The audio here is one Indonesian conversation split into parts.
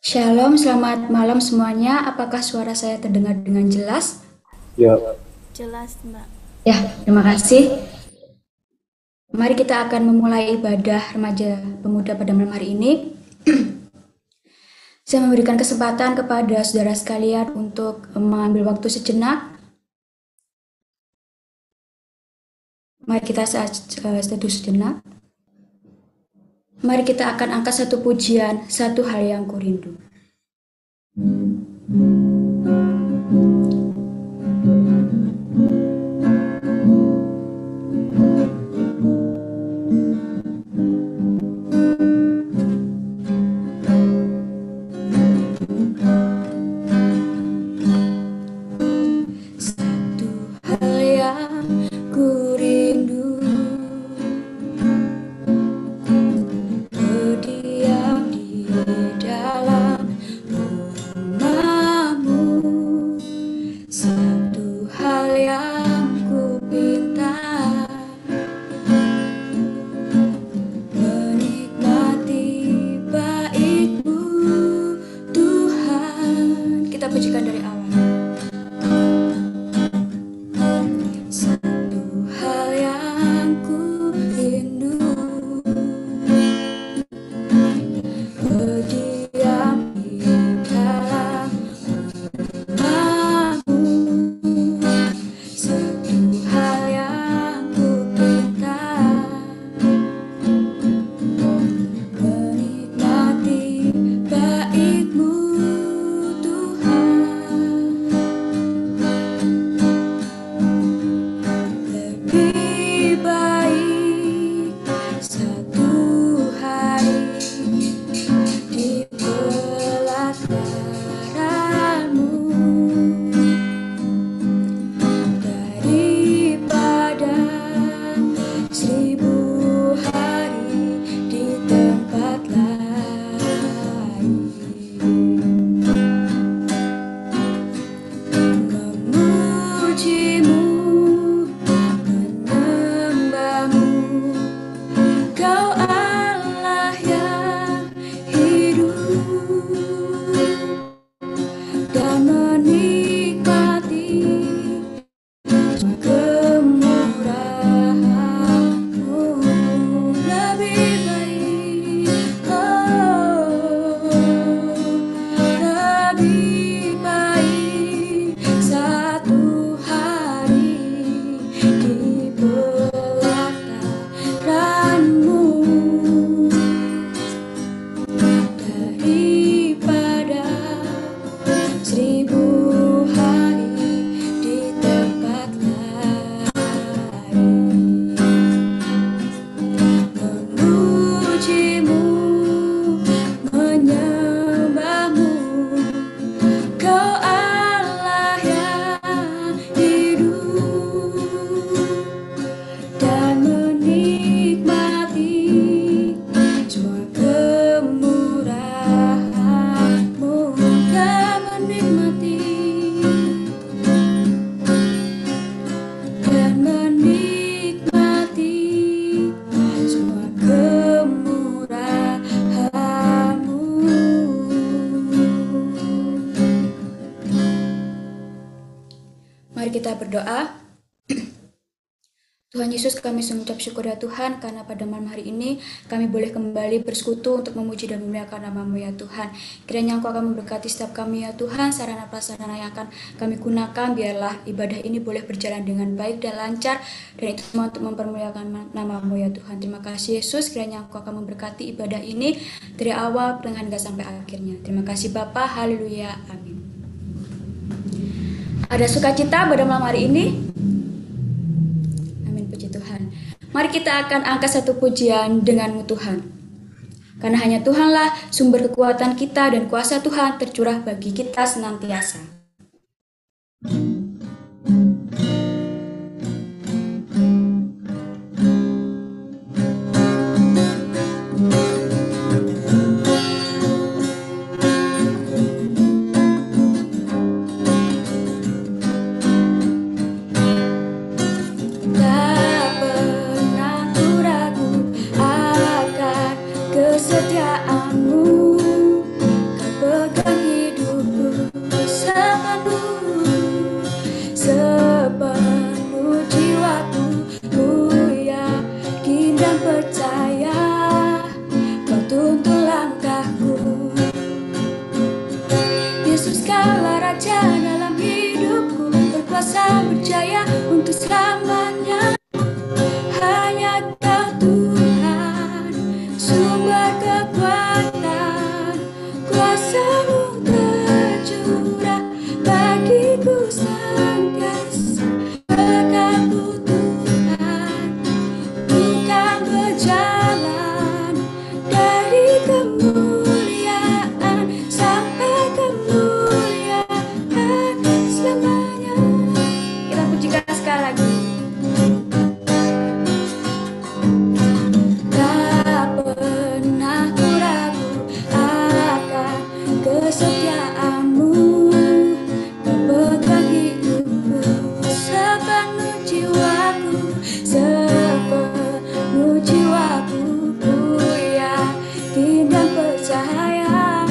Shalom, selamat malam semuanya. Apakah suara saya terdengar dengan jelas? Ya, Jelas, Mbak. Ya, terima kasih. Mari kita akan memulai ibadah remaja pemuda pada malam hari ini. Saya memberikan kesempatan kepada saudara sekalian untuk mengambil waktu sejenak. Mari kita seduh sejenak. Mari kita akan angkat satu pujian, satu hal yang kurindu. Satu hal yang kurindu, berdiam di dalam rumahmu. Satu hal yang kupinta, menikmati baik-Mu Tuhan. Kita pujikan dari awal. Satu hal yang kurindu, berdiam di dalam rumahmu. Satu hal yang kupinta, menikmati baik-Mu Tuhan. Lebih baik satu hari di pelataran-Mu daripada 1000 hari di tempat lain. Memuji-Mu, menyembah-Mu, Kau Allah yang hidup, dan menikmati semua kemurahan-Mu. Lebih baik, lebih baik satu hari di pelataran-Mu daripada 1000 hari di tempat lain. Memuji-Mu, menyembah-Mu, Kau Allah yang hidup, dan menikmati semua kemurahan-Mu, dan menikmati semua kemurahan-Mu. Mari kita berdoa. Tuhan Yesus, kami mengucap syukur ya Tuhan, karena pada malam hari ini kami boleh kembali bersekutu untuk memuji dan memuliakan nama-Mu ya Tuhan. Kiranya Engkau akan memberkati setiap kami ya Tuhan, sarana prasarana yang akan kami gunakan, biarlah ibadah ini boleh berjalan dengan baik dan lancar, dan itu semua untuk mempermuliakan nama-Mu ya Tuhan. Terima kasih Yesus, kiranya Engkau akan memberkati ibadah ini dari awal dengan hingga sampai akhirnya. Terima kasih Bapa, haleluya, amin. Ada sukacita pada malam hari ini? Puji Tuhan. Mari kita akan angkat satu pujian dengan-Mu Tuhan. Karena hanya Tuhanlah sumber kekuatan kita, dan kuasa Tuhan tercurah bagi kita senantiasa. selamanya. Hanya Kau Tuhan, sumber kekuatan, kuasa-Mu tercurah bagiku senantiasa. Berkat-Mu Tuhan, bukan berjalan dari kemuliaan sampai kemuliaan selamanya. Kita pujikan sekali lagi. Tak pernah ku ragu akan kesetiaan-Mu, Kau pegang hidupku sepenuh jiwaku, sepenuh jiwaku. Ku yakin dan percaya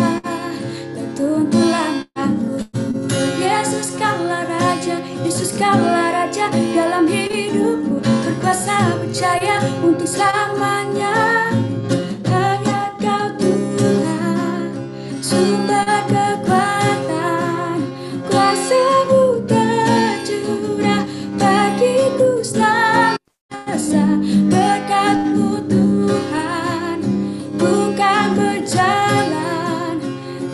Kau tuntun langkahku. Yesus Kaulah Raja, Yesus Kaulah Raja dalam hidupku, berkuasa percaya untuk selamanya. Hanya Kau Tuhan, sumber kekuatan, kuasa-Mu tercurah bagiku senantiasa. Berkat-Mu Tuhan, bukan berjalan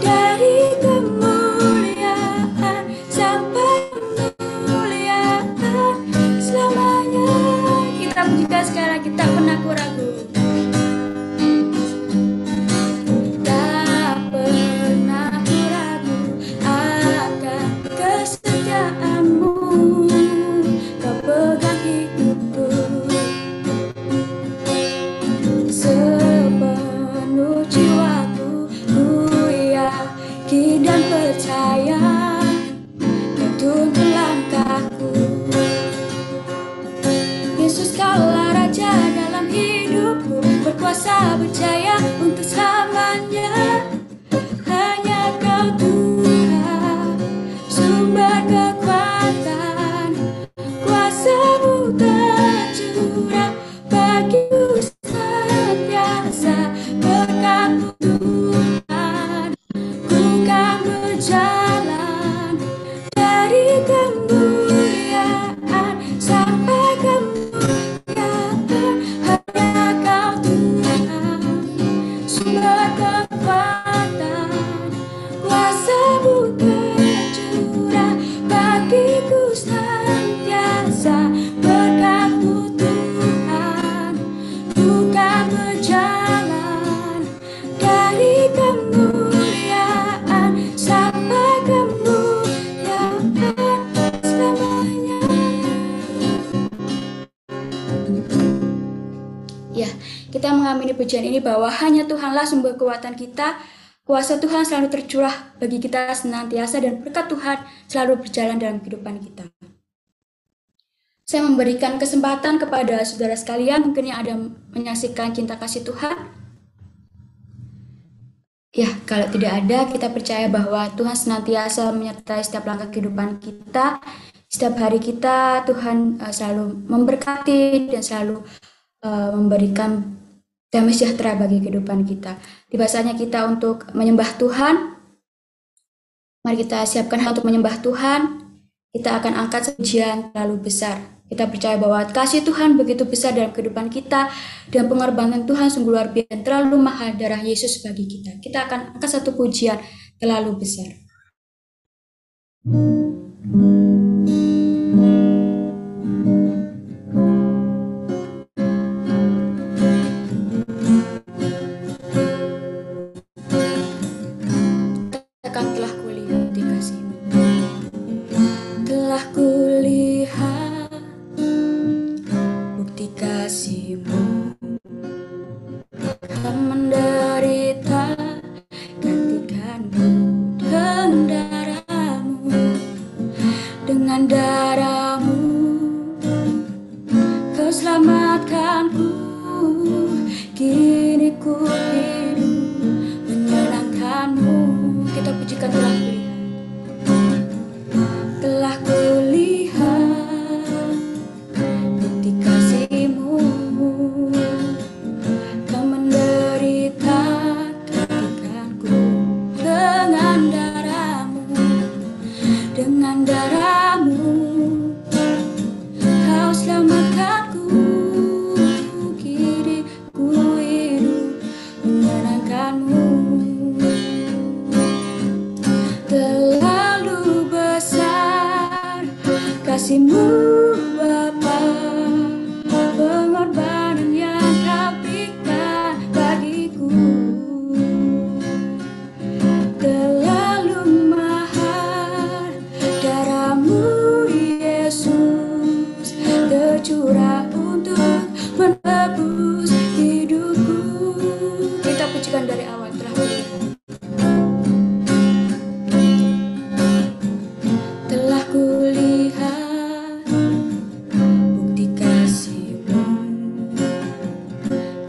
dari kemuliaan sampai kemuliaan selamanya. Kita pujikan sekali lagi, tak pernah ku ragu. Tak pernah ku ragu akan kesetiaan-Mu, Kau pegang hidupku sepenuh jiwaku. Ku yakin dan percaya Kau tuntun langkahku. Yesus Kaulah Raja dalam hidupku, berkuasa percaya untuk selamanya. Hanya Kau Tuhan, sumber kekuatan, kuasa-Mu tercurah bagiku senantiasa. Berkat-Mu Tuhan, ku kan berjalan dari kemuliaan sampai kemuliaan. Hanya Kau Tuhan, sumber kekuatan, kuasa-Mu tercurah bagiku senantiasa. Berkat-Mu Tuhan, bukan berjalan dari kemuliaan sampai kemuliaan selamanya. Ya, kita mengamini pujian ini bahwa hanya Tuhanlah sumber kekuatan kita. Kuasa Tuhan selalu tercurah bagi kita senantiasa dan berkat Tuhan selalu berjalan dalam kehidupan kita. Saya memberikan kesempatan kepada saudara sekalian mungkin yang ada menyaksikan cinta kasih Tuhan. Ya, kalau tidak ada, kita percaya bahwa Tuhan senantiasa menyertai setiap langkah kehidupan kita. Setiap hari kita, Tuhan selalu memberkati dan selalu memberikan damai sejahtera bagi kehidupan kita. Tiba saatnya kita untuk menyembah Tuhan. Mari kita siapkan untuk menyembah Tuhan. Kita akan angkat pujian terlalu besar. Kita percaya bahwa kasih Tuhan begitu besar dalam kehidupan kita dan pengorbanan Tuhan sungguh luar biasa dan terlalu mahal darah Yesus bagi kita. Kita akan angkat satu pujian terlalu besar. Telah kulihat di kasih-Mu, telah kulihat bukti kasih-Mu, Kau menderita gantikanku dengan darah-Mu, dengan darah-Mu Kau selamatkanku. Kini ku hidup menyenangkan-Mu. Kita pujikan telah kulihat bukti kasih-Mu, Kau menderita gantikanku dengan darah-Mu, dengan darah-Mu tercurah untuk menebus hidupku. Kita pujikan dari awal. Telah kulihat bukti kasih-Mu,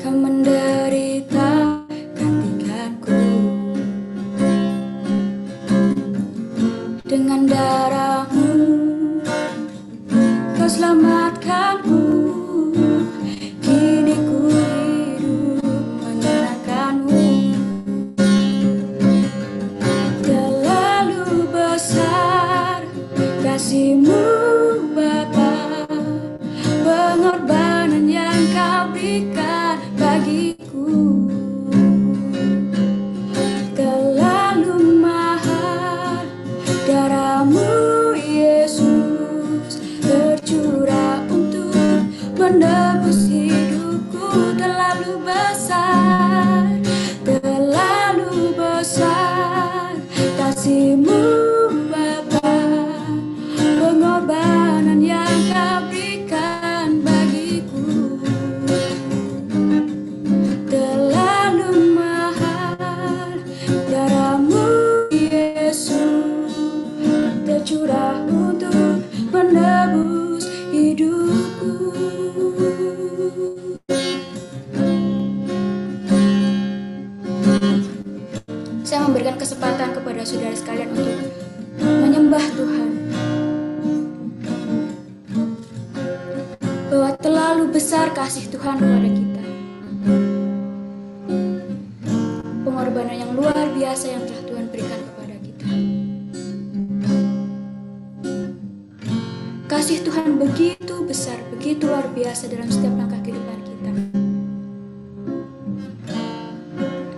Kau menderita gantikanku. Dengan darah-Mu Kau selamatkanku. Kini ku hidup menyenangkan-Mu. Terlalu besar kasih-Mu Bapa, pengorbanan yang Kau berikan bagiku. Terlalu mahal darah-Mu Yesus, tercurah untuk menebus hidupku. Terlalu besar kasih-Mu Bapa, pengorbanan yang Kau berikan bagiku. Terlalu mahal darah-Mu Yesus, tercurah untuk menebus hidupku. Saya memberikan kesempatan kepada saudara sekalian untuk menyembah Tuhan, bahwa terlalu besar kasih Tuhan kepada kita, pengorbanan yang luar biasa yang telah Tuhan berikan kepada kita. Kasih Tuhan begitu besar, begitu luar biasa dalam setiap langkah kehidupan kita.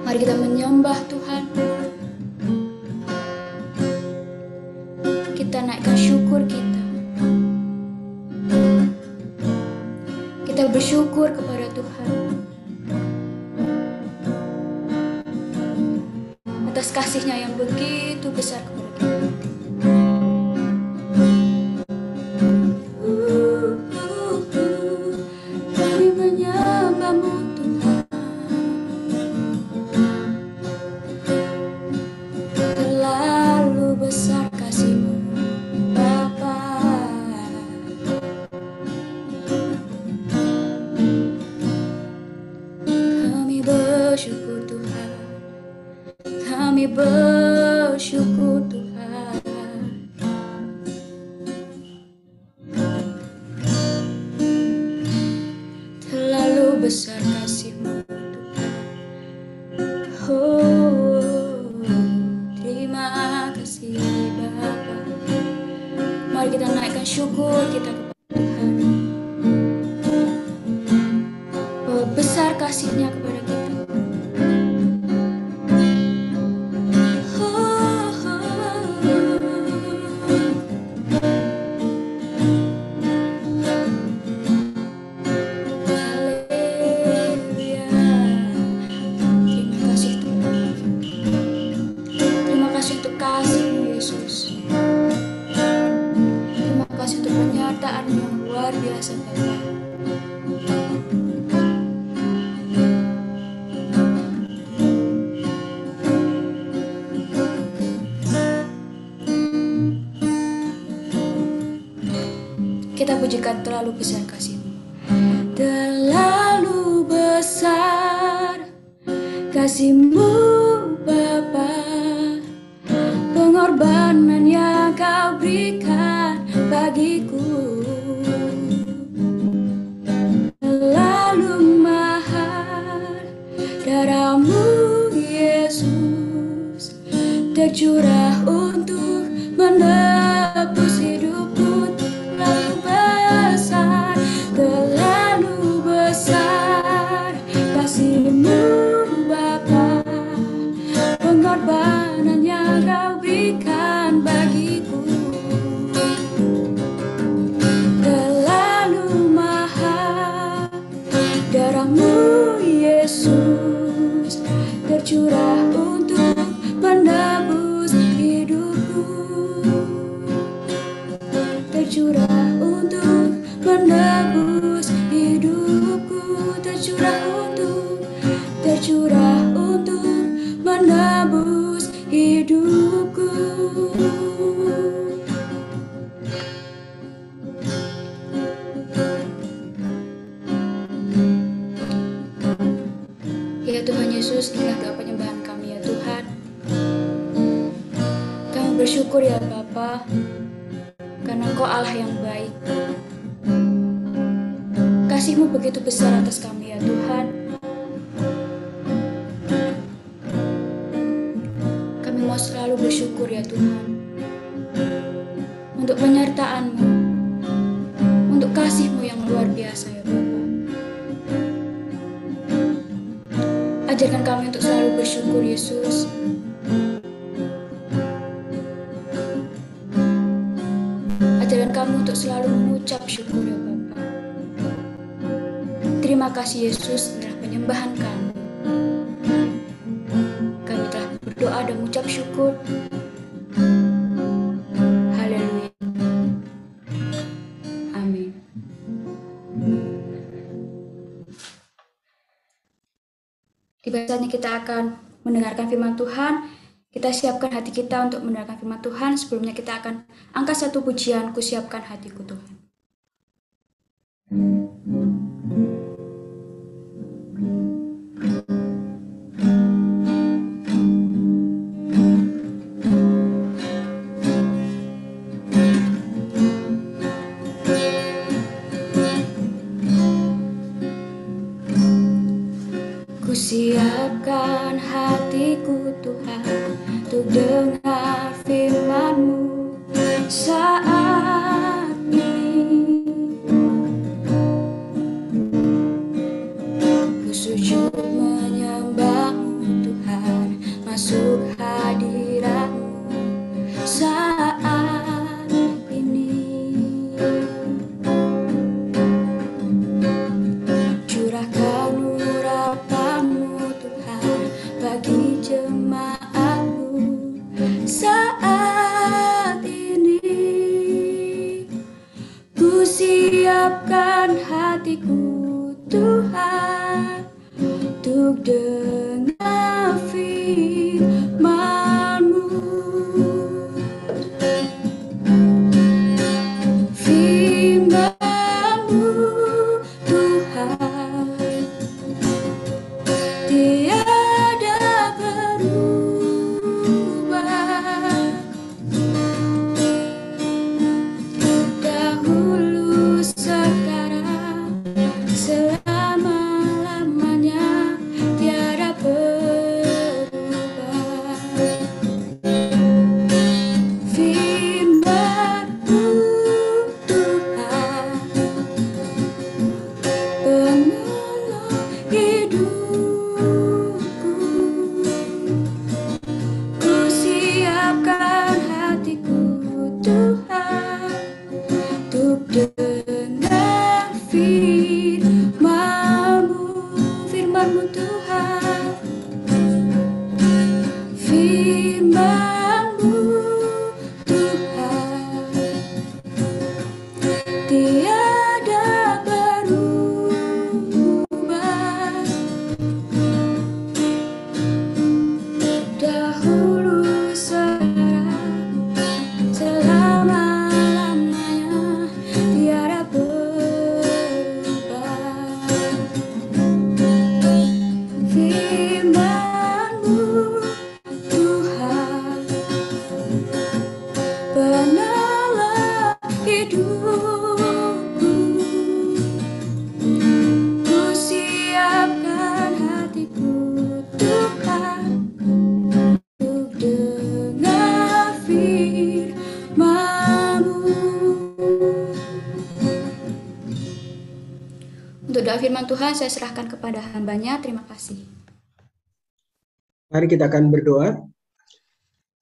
Mari kita menyembah Tuhan. Kita naikkan syukur kita. Kita bersyukur kepada Tuhan atas kasih-Nya yang begitu besar kepada kita. Kami menyembah-Mu Tuhan. Terlalu besar kasih-Mu Bapa. Kami bersyukur Tuhan. Kami bersyukur Tuhan. Terlalu besar kasih-Mu Tuhan. Oh, terima kasih Bapa. Mari kita naikkan syukur kita kepada Tuhan, bahwa besar kasih-Nya kepada kita. Yang luar biasa Bapa. Kita pujikan terlalu besar kasih-Mu. Terlalu besar kasih-Mu Bapa, pengorbanan yang Kau berikan bagiku. Terlalu mahal darah-Mu Yesus, tercurah untuk menebus hidupku. Terlalu besar kasih-Mu Bapa, menebus hidupku, tercurah untuk menebus hidupku. Ya Tuhan Yesus, inilah doa penyembahan kami ya Tuhan. Kami bersyukur ya Bapa, karena Engkau Allah yang baik. Kasih-Mu begitu besar atas kami ya Tuhan. Kami mau selalu bersyukur ya Tuhan, untuk penyertaan-Mu, untuk kasih-Mu yang luar biasa ya Bapa. Ajarkan kami untuk selalu bersyukur Yesus. Ajarkan kami untuk selalu mengucap syukur ya Bapa. Terima kasih Yesus, inilah penyembahan kami. Kami telah berdoa dan mengucap syukur. Haleluya. Amin. Tiba saatnya kita akan mendengarkan firman Tuhan. Kita siapkan hati kita untuk mendengarkan firman Tuhan. Sebelumnya kita akan angkat satu pujian, Ku Siapkan Hatiku Tuhan. Ku siapkan hatiku Tuhan, untuk dengar firman-Mu saat ini. Ku sujud menyembah-Mu Tuhan, masuk hadirat-Mu saat ini. Curahkan urapan-Mu Tuhan bagi jemaat-Mu saat ini. Ku siapkan hatiku Tuhan, untuk dengar firman-Mu. Firman-Mu Tuhan, tiada berubah. Dahulu, sekarang, selama-lamanya, tiada berubah. Firman-Mu Tuhan, penolong hidupku. Ku siapkan hatiku Tuhan, untuk dengar firman-Mu. Firman-Mu Tuhan, firman-Mu Tuhan, tiada berubah. Dahulu, sekarang, selama-lamanya, tiada berubah. Firman-Mu Tuhan, penolong hidupku. Ku siapkan hatiku Tuhan, untuk dengar firman-Mu. Untuk doa firman Tuhan saya serahkan kepada hamba-Nya. Terima kasih. Mari kita akan berdoa.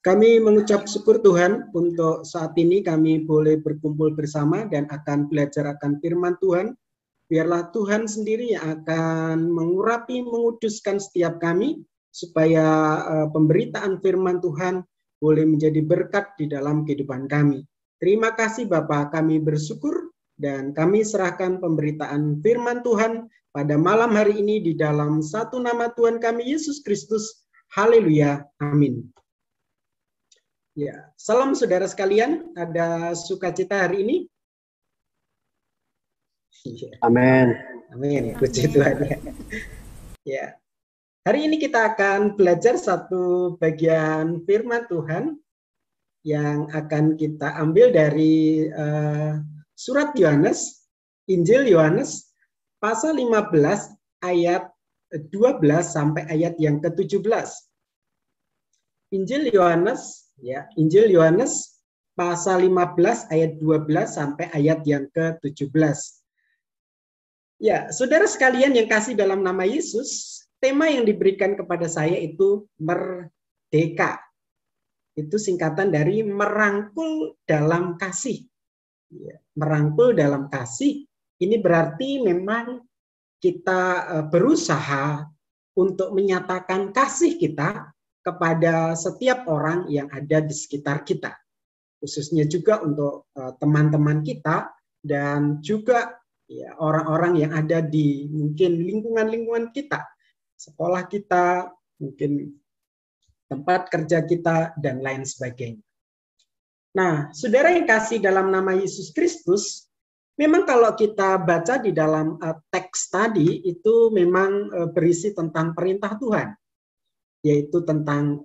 Kami mengucap syukur Tuhan untuk saat ini kami boleh berkumpul bersama dan akan belajar akan firman Tuhan. Biarlah Tuhan sendiri yang akan mengurapi, menguduskan setiap kami, supaya pemberitaan firman Tuhan boleh menjadi berkat di dalam kehidupan kami. Terima kasih Bapa, kami bersyukur Dan kami serahkan pemberitaan firman Tuhan pada malam hari ini di dalam satu nama Tuhan kami Yesus Kristus. Haleluya. Amin. Ya, salam saudara sekalian. Ada sukacita hari ini? Amin. Amin. Puji Tuhan. Ya. Hari ini kita akan belajar satu bagian firman Tuhan yang akan kita ambil dari surat Yohanes, Injil Yohanes, pasal 15 ayat 12 sampai ayat yang ke-17. Injil Yohanes, ya, Injil Yohanes pasal 15 ayat 12 sampai ayat yang ke-17. Ya, saudara sekalian yang kasih dalam nama Yesus, tema yang diberikan kepada saya itu merdeka. Itu singkatan dari merangkul dalam kasih. Ya, merangkul dalam kasih, ini berarti memang kita berusaha untuk menyatakan kasih kita kepada setiap orang yang ada di sekitar kita. Khususnya juga untuk teman-teman kita dan juga ya, orang-orang yang ada di mungkin lingkungan-lingkungan kita. Sekolah kita, mungkin tempat kerja kita, dan lain sebagainya. Nah, saudara yang kasih dalam nama Yesus Kristus, memang kalau kita baca di dalam teks tadi, itu memang berisi tentang perintah Tuhan, yaitu tentang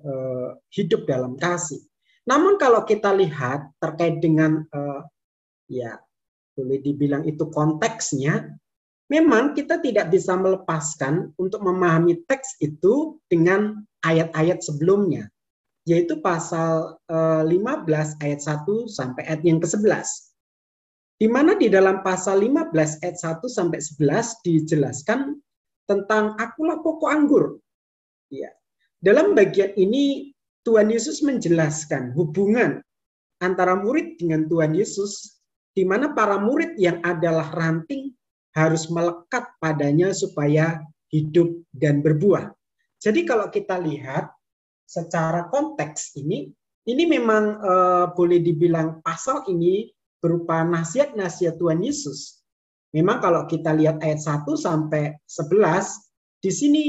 hidup dalam kasih. Namun kalau kita lihat terkait dengan, ya boleh dibilang itu konteksnya, memang kita tidak bisa melepaskan untuk memahami teks itu dengan ayat-ayat sebelumnya, yaitu pasal 15 ayat 1 sampai ayat yang ke-11. Di mana di dalam pasal 15 ayat 1 sampai 11 dijelaskan tentang akulah pokok anggur. Ya. Dalam bagian ini Tuhan Yesus menjelaskan hubungan antara murid dengan Tuhan Yesus, di mana para murid yang adalah ranting harus melekat padanya supaya hidup dan berbuah. Jadi kalau kita lihat secara konteks ini memang boleh dibilang pasal ini berupa nasihat-nasihat Tuhan Yesus. Memang kalau kita lihat ayat 1 sampai 11, di sini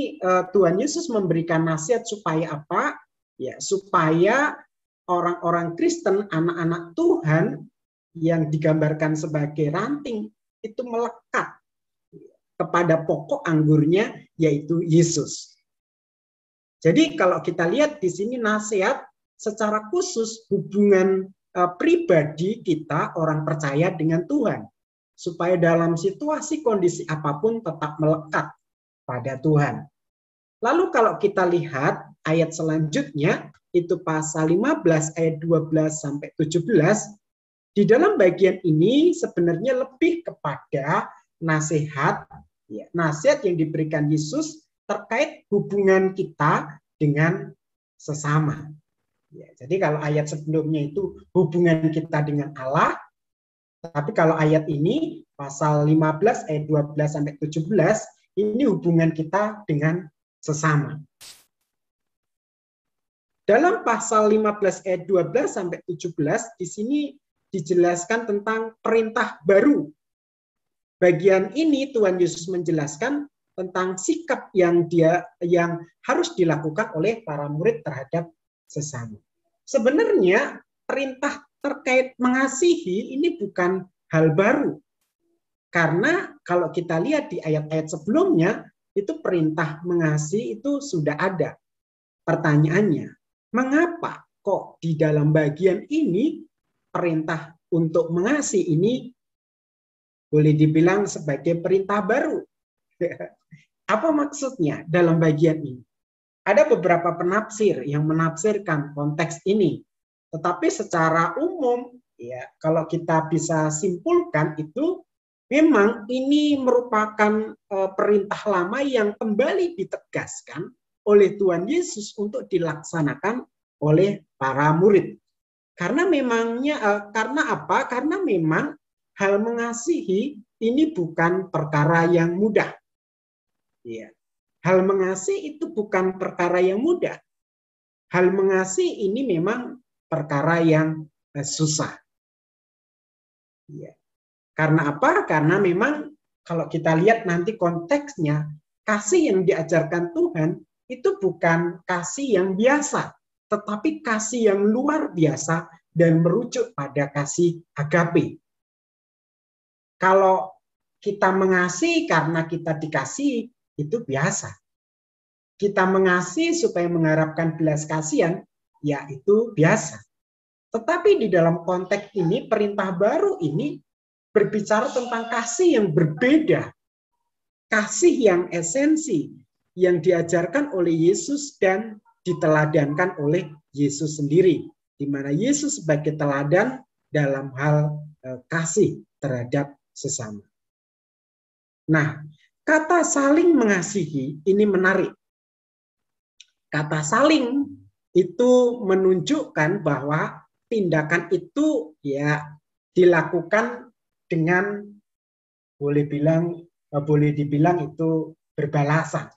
Tuhan Yesus memberikan nasihat supaya apa? Ya, supaya orang-orang Kristen, anak-anak Tuhan yang digambarkan sebagai ranting itu melekat kepada pokok anggurnya, yaitu Yesus. Jadi kalau kita lihat di sini nasihat secara khusus hubungan pribadi kita orang percaya dengan Tuhan, supaya dalam situasi kondisi apapun tetap melekat pada Tuhan. Lalu kalau kita lihat ayat selanjutnya, itu pasal 15 ayat 12 sampai 17, di dalam bagian ini sebenarnya lebih kepada nasihat, ya, nasihat yang diberikan Yesus terkait hubungan kita dengan sesama. Ya, jadi kalau ayat sebelumnya itu hubungan kita dengan Allah, tapi kalau ayat ini pasal 15 ayat 12 sampai 17 ini hubungan kita dengan sesama. Dalam pasal 15 ayat 12 sampai 17 di sini dijelaskan tentang perintah baru. Bagian ini Tuhan Yesus menjelaskan tentang sikap yang harus dilakukan oleh para murid terhadap sesama. Sebenarnya perintah terkait mengasihi ini bukan hal baru. Karena kalau kita lihat di ayat-ayat sebelumnya, itu perintah mengasihi itu sudah ada. Pertanyaannya, mengapa kok di dalam bagian ini perintah untuk mengasihi ini boleh dibilang sebagai perintah baru? Apa maksudnya dalam bagian ini? Ada beberapa penafsir yang menafsirkan konteks ini. Tetapi secara umum, ya kalau kita bisa simpulkan itu, memang ini merupakan perintah lama yang kembali ditegaskan oleh Tuhan Yesus untuk dilaksanakan oleh para murid. Karena apa? Karena memang hal mengasihi ini bukan perkara yang mudah. Ya. Hal mengasihi itu bukan perkara yang mudah. Hal mengasihi ini memang perkara yang susah. Ya. Karena apa? Karena memang kalau kita lihat nanti konteksnya, kasih yang diajarkan Tuhan itu bukan kasih yang biasa, tetapi kasih yang luar biasa dan merujuk pada kasih agape. Kalau kita mengasihi karena kita dikasih, itu biasa. Kita mengasihi supaya mengharapkan belas kasihan, ya itu biasa. Tetapi di dalam konteks ini, perintah baru ini berbicara tentang kasih yang berbeda. Kasih yang esensi, yang diajarkan oleh Yesus dan diteladankan oleh Yesus sendiri. Di mana Yesus sebagai teladan dalam hal kasih terhadap sesama. Nah, kata saling mengasihi ini menarik. Kata saling itu menunjukkan bahwa tindakan itu ya dilakukan dengan boleh dibilang itu berbalasan.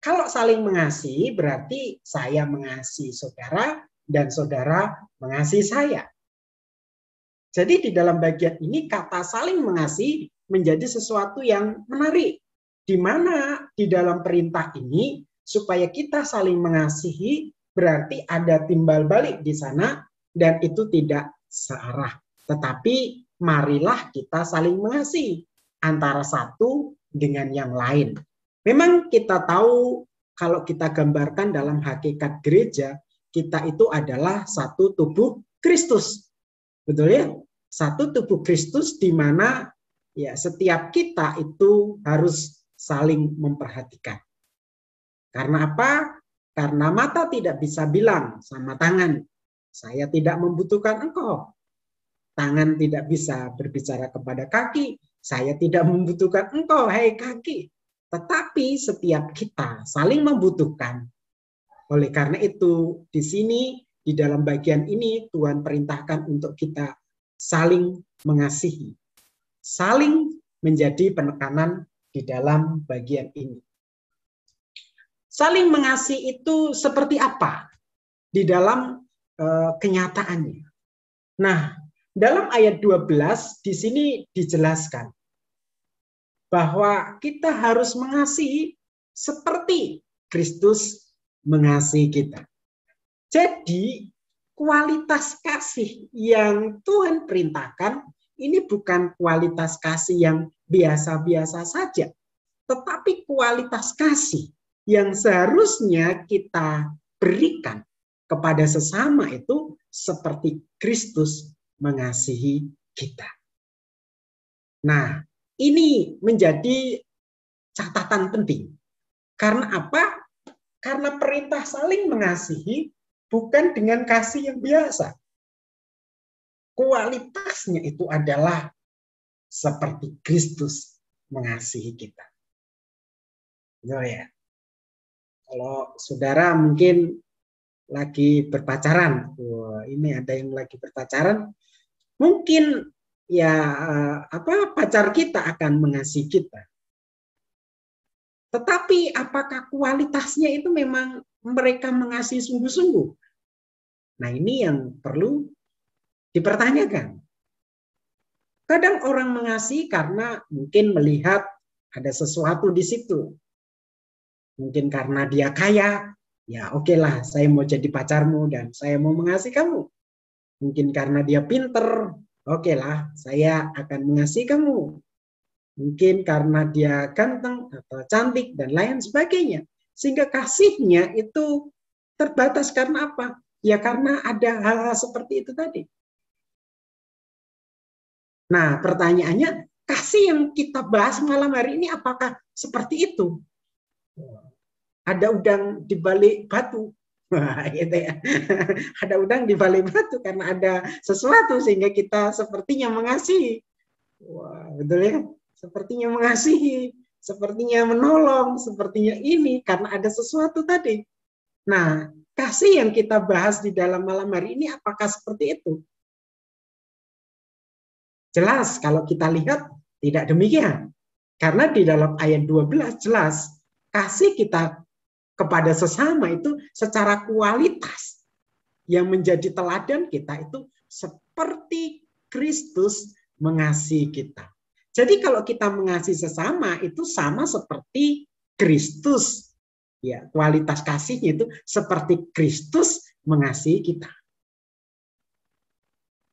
Kalau saling mengasihi berarti saya mengasihi saudara dan saudara mengasihi saya. Jadi di dalam bagian ini kata saling mengasihi menjadi sesuatu yang menarik. Di mana di dalam perintah ini supaya kita saling mengasihi berarti ada timbal balik di sana dan itu tidak searah. Tetapi marilah kita saling mengasihi antara satu dengan yang lain. Memang kita tahu kalau kita gambarkan dalam hakikat gereja, kita itu adalah satu tubuh Kristus. Betul ya? Satu tubuh Kristus di mana ya setiap kita itu harus saling memperhatikan. Karena apa? Karena mata tidak bisa bilang sama tangan, saya tidak membutuhkan engkau. Tangan tidak bisa berbicara kepada kaki, saya tidak membutuhkan engkau, hai kaki. Tetapi setiap kita saling membutuhkan. Oleh karena itu, di sini, di dalam bagian ini, Tuhan perintahkan untuk kita saling mengasihi. Saling menjadi penekanan di dalam bagian ini. Saling mengasihi itu seperti apa di dalam kenyataannya? Nah, dalam ayat 12 di sini dijelaskan bahwa kita harus mengasihi seperti Kristus mengasihi kita. Jadi, kualitas kasih yang Tuhan perintahkan ini bukan kualitas kasih yang biasa-biasa saja, tetapi kualitas kasih yang seharusnya kita berikan kepada sesama itu seperti Kristus mengasihi kita. Nah, ini menjadi catatan penting. Karena apa? Karena perintah saling mengasihi bukan dengan kasih yang biasa. Kualitasnya itu adalah seperti Kristus mengasihi kita. Betul ya? Kalau saudara mungkin lagi berpacaran, ini ada yang lagi berpacaran, mungkin ya pacar kita akan mengasihi kita. Tetapi apakah kualitasnya itu memang mereka mengasihi sungguh-sungguh? Nah, ini yang perlu dipertanyakan. Kadang orang mengasihi karena mungkin melihat ada sesuatu di situ. Mungkin karena dia kaya, ya oke lah, saya mau jadi pacarmu dan saya mau mengasihi kamu. Mungkin karena dia pinter, oke lah, saya akan mengasihi kamu. Mungkin karena dia ganteng atau cantik dan lain sebagainya. Sehingga kasihnya itu terbatas karena apa? Ya karena ada hal-hal seperti itu tadi. Nah, pertanyaannya, kasih yang kita bahas malam hari ini apakah seperti itu? Ada udang di balik batu. Gitu ya. Ada udang di balik batu karena ada sesuatu sehingga kita sepertinya mengasihi. Wah, betul ya? Sepertinya mengasihi, sepertinya menolong, sepertinya ini karena ada sesuatu tadi. Nah, kasih yang kita bahas di dalam malam hari ini apakah seperti itu? Jelas kalau kita lihat tidak demikian. Karena di dalam ayat 12 jelas kasih kita kepada sesama itu secara kualitas yang menjadi teladan kita itu seperti Kristus mengasihi kita. Jadi kalau kita mengasihi sesama itu sama seperti Kristus. Ya, kualitas kasihnya itu seperti Kristus mengasihi kita.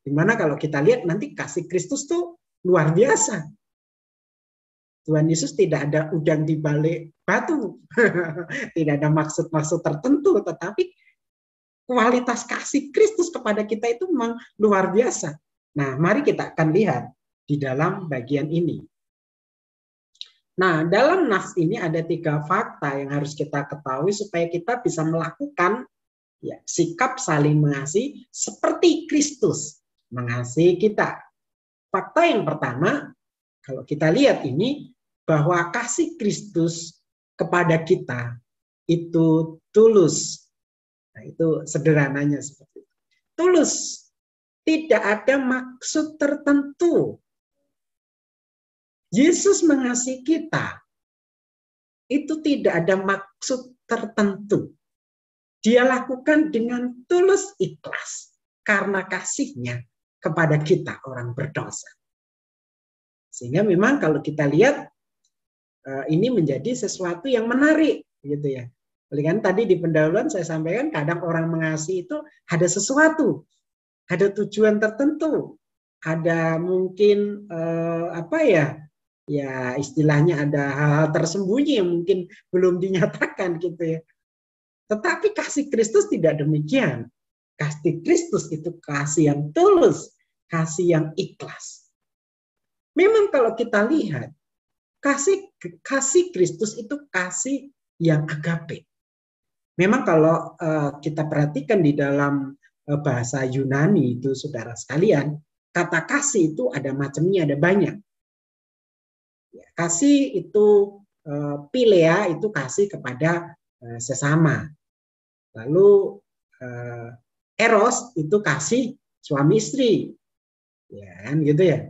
Dimana kalau kita lihat nanti kasih Kristus tuh luar biasa. Tuhan Yesus tidak ada udang di balik batu. Tidak ada maksud-maksud tertentu, tetapi kualitas kasih Kristus kepada kita itu memang luar biasa. Nah, mari kita akan lihat di dalam bagian ini. Nah, dalam nas ini ada 3 fakta yang harus kita ketahui supaya kita bisa melakukan ya, sikap saling mengasihi seperti Kristus mengasihi kita. Fakta yang pertama, kalau kita lihat ini, bahwa kasih Kristus kepada kita itu tulus. Nah, itu sederhananya seperti itu. Tulus. Tidak ada maksud tertentu. Yesus mengasihi kita. Itu tidak ada maksud tertentu. Dia lakukan dengan tulus ikhlas. Karena kasihnya kepada kita orang berdosa. Sehingga memang kalau kita lihat, ini menjadi sesuatu yang menarik. Gitu ya. Oleh kan tadi di pendahuluan saya sampaikan kadang orang mengasihi itu ada sesuatu, ada tujuan tertentu, ada mungkin ya istilahnya ada hal-hal tersembunyi yang mungkin belum dinyatakan gitu ya. Tetapi kasih Kristus tidak demikian. Kasih Kristus itu kasih yang tulus, kasih yang ikhlas. Memang kalau kita lihat kasih Kristus itu kasih yang agape. Memang kalau kita perhatikan di dalam bahasa Yunani itu saudara sekalian, kata kasih itu ada macamnya, ada banyak. Kasih itu philea itu kasih kepada sesama. Lalu eros itu kasih suami istri. Ya kan gitu ya.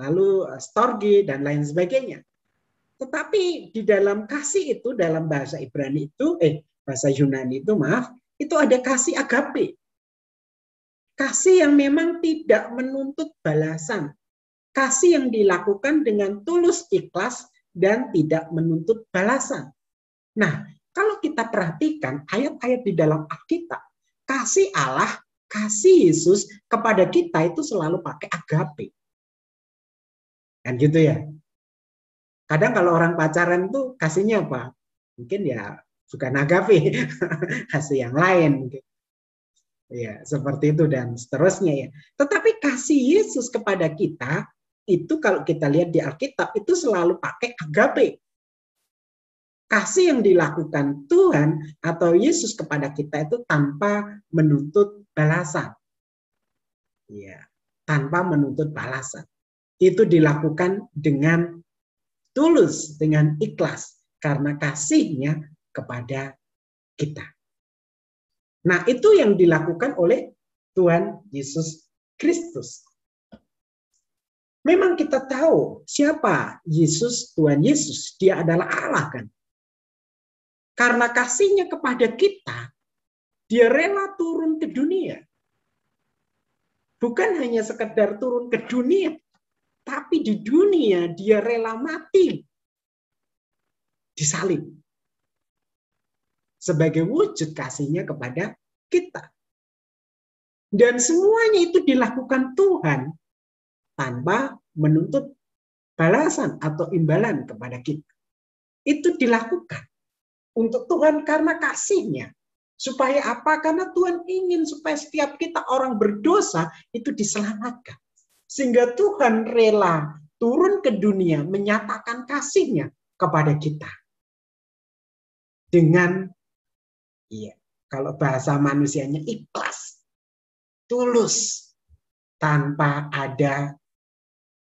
Lalu storge dan lain sebagainya. Tetapi di dalam kasih itu dalam bahasa Ibrani itu bahasa Yunani itu itu ada kasih agape. Kasih yang memang tidak menuntut balasan. Kasih yang dilakukan dengan tulus ikhlas dan tidak menuntut balasan. Nah, kalau kita perhatikan ayat-ayat di dalam Alkitab, kasih Allah, kasih Yesus kepada kita itu selalu pakai agape. Kan gitu ya. Kadang kalau orang pacaran tuh kasihnya apa? Mungkin ya bukan agape, kasih yang lain. Ya, seperti itu dan seterusnya ya. Tetapi kasih Yesus kepada kita, itu kalau kita lihat di Alkitab, itu selalu pakai agape. Kasih yang dilakukan Tuhan atau Yesus kepada kita itu tanpa menuntut balasan. Ya, tanpa menuntut balasan. Itu dilakukan dengan tulus, dengan ikhlas, karena kasihnya kepada kita. Nah, itu yang dilakukan oleh Tuhan Yesus Kristus. Memang kita tahu siapa Yesus, Tuhan Yesus. Dia adalah Allah kan. Karena kasihnya kepada kita, dia rela turun ke dunia. Bukan hanya sekedar turun ke dunia, tapi di dunia dia rela mati. Disalib. Sebagai wujud kasihnya kepada kita. Dan semuanya itu dilakukan Tuhan tanpa menuntut balasan atau imbalan kepada kita. Itu dilakukan untuk Tuhan karena kasihnya. Supaya apa? Karena Tuhan ingin supaya setiap kita orang berdosa itu diselamatkan. Sehingga Tuhan rela turun ke dunia menyatakan kasihnya kepada kita. Dengan, kalau bahasa manusianya ikhlas, tulus, tanpa ada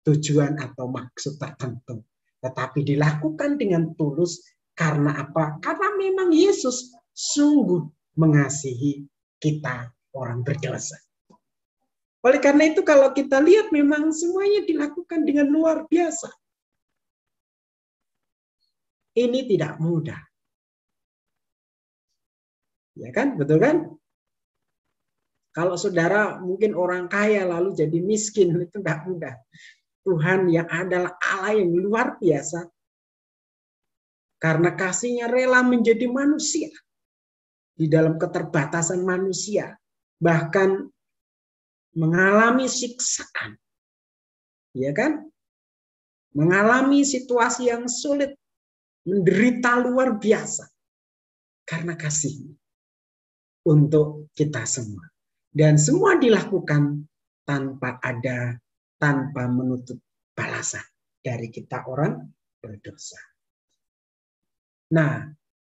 tujuan atau maksud tertentu. Tetapi dilakukan dengan tulus karena apa? Karena memang Yesus sungguh mengasihi kita orang berdosa. Oleh karena itu kalau kita lihat memang semuanya dilakukan dengan luar biasa. Ini tidak mudah. Ya kan? Betul kan? Kalau saudara mungkin orang kaya lalu jadi miskin, itu tidak mudah. Tuhan yang adalah Allah yang luar biasa, karena kasihnya rela menjadi manusia di dalam keterbatasan manusia, bahkan mengalami siksaan, ya kan? Mengalami situasi yang sulit, menderita luar biasa karena kasihnya untuk kita semua. Dan semua dilakukan tanpa menuntut balasan dari kita orang berdosa. Nah,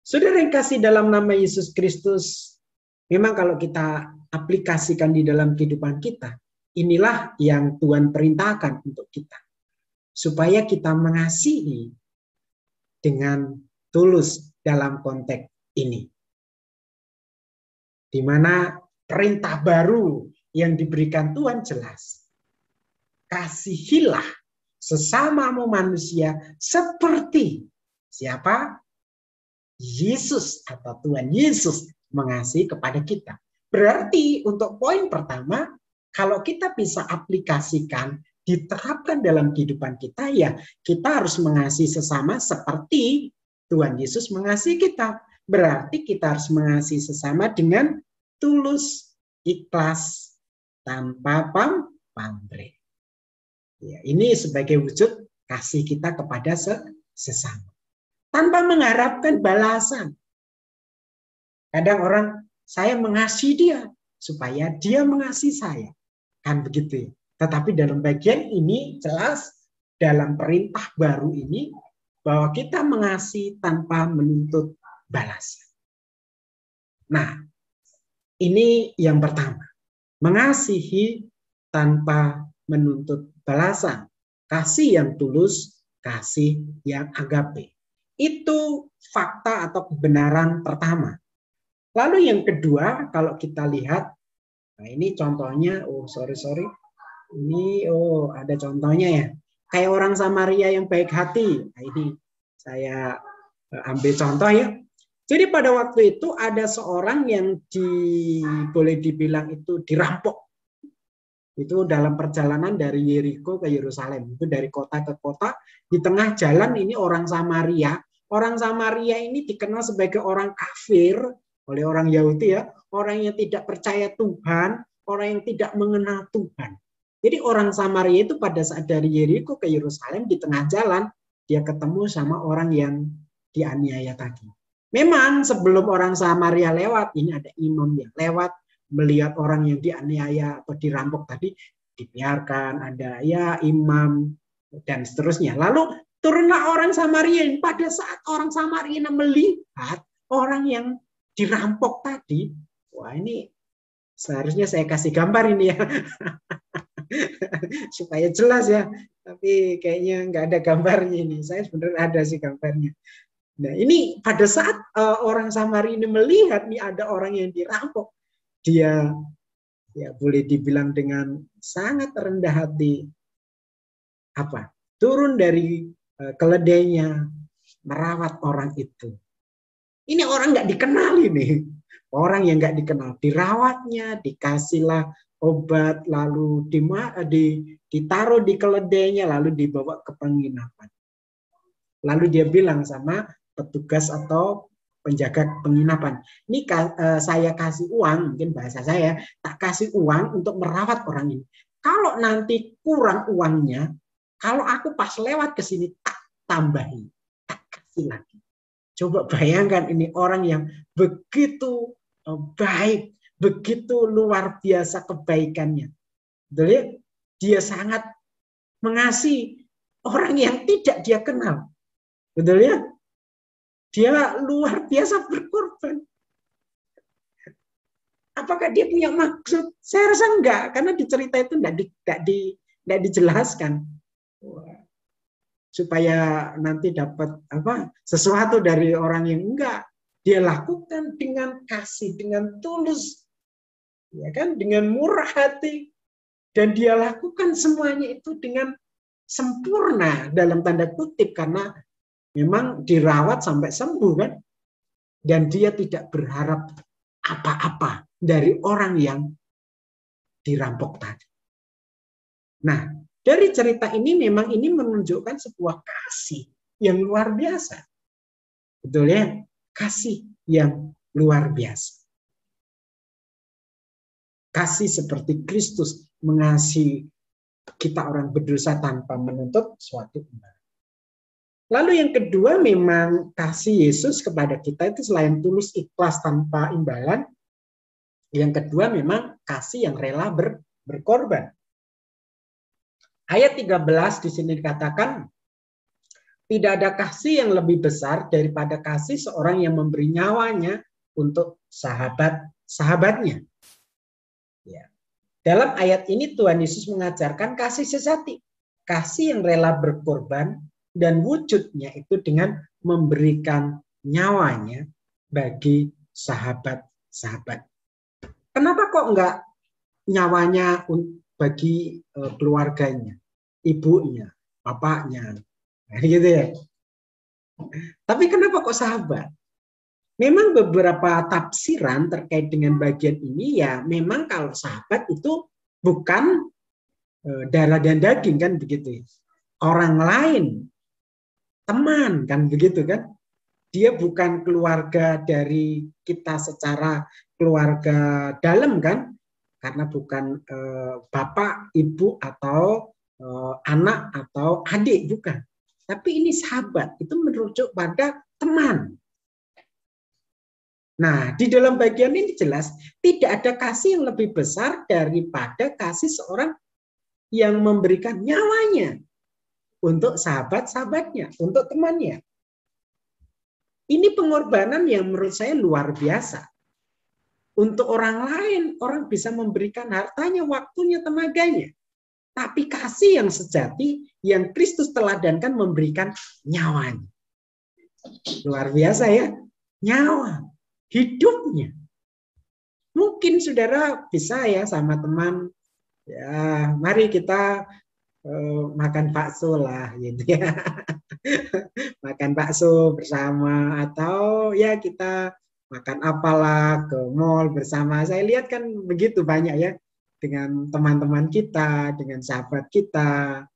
saudara yang kasih dalam nama Yesus Kristus, memang kalau kita aplikasikan di dalam kehidupan kita, inilah yang Tuhan perintahkan untuk kita. Supaya kita mengasihi dengan tulus dalam konteks ini. Di mana perintah baru yang diberikan Tuhan jelas. Kasihilah sesamamu manusia seperti siapa? Yesus atau Tuhan Yesus mengasihi kepada kita. Berarti untuk poin pertama, kalau kita bisa aplikasikan, diterapkan dalam kehidupan kita, ya kita harus mengasihi sesama seperti Tuhan Yesus mengasihi kita. Berarti kita harus mengasihi sesama dengan tulus, ikhlas, tanpa pamrih. Ya, ini sebagai wujud kasih kita kepada sesama. Tanpa mengharapkan balasan. Kadang orang, saya mengasihi dia supaya dia mengasihi saya. Kan begitu ya. Tetapi dalam bagian ini jelas dalam perintah baru ini bahwa kita mengasihi tanpa menuntut balasan. Nah, ini yang pertama. Mengasihi tanpa menuntut balasan. Kasih yang tulus, kasih yang agape. Itu fakta atau kebenaran pertama. Lalu yang kedua, kalau kita lihat, nah ini contohnya, sorry. Ini, ada contohnya ya. Kayak orang Samaria yang baik hati. Nah ini saya ambil contoh ya. Jadi pada waktu itu ada seorang yang boleh dibilang itu dirampok. Itu dalam perjalanan dari Yeriko ke Yerusalem. Itu dari kota ke kota. Di tengah jalan ini orang Samaria. Orang Samaria ini dikenal sebagai orang kafir oleh orang Yahudi ya. Orang yang tidak percaya Tuhan. Orang yang tidak mengenal Tuhan. Jadi orang Samaria itu pada saat dari Yeriko ke Yerusalem di tengah jalan. Dia ketemu sama orang yang dianiaya tadi. Memang sebelum orang Samaria lewat, ini ada imam yang lewat, melihat orang yang dianiaya atau dirampok tadi, dibiarkan, ada ya imam, dan seterusnya. Lalu turunlah orang Samaria. Pada saat orang Samaria melihat orang yang dirampok tadi, wah ini seharusnya saya kasih gambar ini ya. Supaya jelas ya. Tapi kayaknya nggak ada gambarnya ini. Saya sebenarnya ada sih gambarnya. Nah ini pada saat orang Samaria ini melihat nih ada orang yang dirampok, dia ya boleh dibilang dengan sangat rendah hati turun dari keledainya merawat orang itu. Ini orang nggak dikenal ini, orang yang nggak dikenal, dirawatnya, dikasihlah obat, lalu ditaruh di keledainya, lalu dibawa ke penginapan. Lalu dia bilang sama petugas atau penjaga penginapan, ini saya kasih uang, mungkin bahasa saya, tak kasih uang untuk merawat orang ini. Kalau nanti kurang uangnya, kalau aku pas lewat ke sini tak tambahin, tak kasih lagi. Coba bayangkan ini orang yang begitu baik, begitu luar biasa kebaikannya. Dia sangat mengasihi orang yang tidak dia kenal. Betul ya? Dia luar biasa berkorban. Apakah dia punya maksud? Saya rasa enggak, karena di cerita itu enggak dijelaskan. Supaya nanti dapat sesuatu dari orang yang enggak. Dia lakukan dengan kasih, dengan tulus. Ya kan? Dengan murah hati. Dan dia lakukan semuanya itu dengan sempurna dalam tanda kutip, karena memang dirawat sampai sembuh kan, dan dia tidak berharap apa-apa dari orang yang dirampok tadi. Nah, dari cerita ini memang ini menunjukkan sebuah kasih yang luar biasa. Betul ya? Kasih yang luar biasa. Kasih seperti Kristus mengasihi kita orang berdosa tanpa menuntut suatu imbalan. Lalu yang kedua memang kasih Yesus kepada kita itu selain tulus ikhlas tanpa imbalan, yang kedua memang kasih yang rela berkorban. Ayat 13 di sini dikatakan, tidak ada kasih yang lebih besar daripada kasih seorang yang memberi nyawanya untuk sahabat-sahabatnya. Ya. Dalam ayat ini Tuhan Yesus mengajarkan kasih sejati, kasih yang rela berkorban, dan wujudnya itu dengan memberikan nyawanya bagi sahabat-sahabat. Kenapa kok enggak nyawanya bagi keluarganya, ibunya, bapaknya, gitu ya? Tapi kenapa kok sahabat? Memang beberapa tafsiran terkait dengan bagian ini ya memang kalau sahabat itu bukan darah dan daging kan begitu ya. Orang lain, teman kan begitu kan. Dia bukan keluarga dari kita secara keluarga dalam kan. Karena bukan bapak, ibu atau anak atau adik bukan. Tapi ini sahabat, itu merujuk pada teman. Nah, di dalam bagian ini jelas tidak ada kasih yang lebih besar daripada kasih seorang yang memberikan nyawanya untuk sahabat-sahabatnya, untuk temannya. Ini pengorbanan yang menurut saya luar biasa. Untuk orang lain, orang bisa memberikan hartanya, waktunya, tenaganya. Tapi kasih yang sejati, yang Kristus teladankan memberikan nyawanya. Luar biasa ya, nyawa. Hidupnya. Mungkin saudara bisa ya sama teman, ya mari kita makan bakso lah gitu ya. Makan bakso bersama atau ya kita makan apalah ke mall bersama. Saya lihat kan begitu banyak ya dengan teman-teman kita, dengan sahabat kita.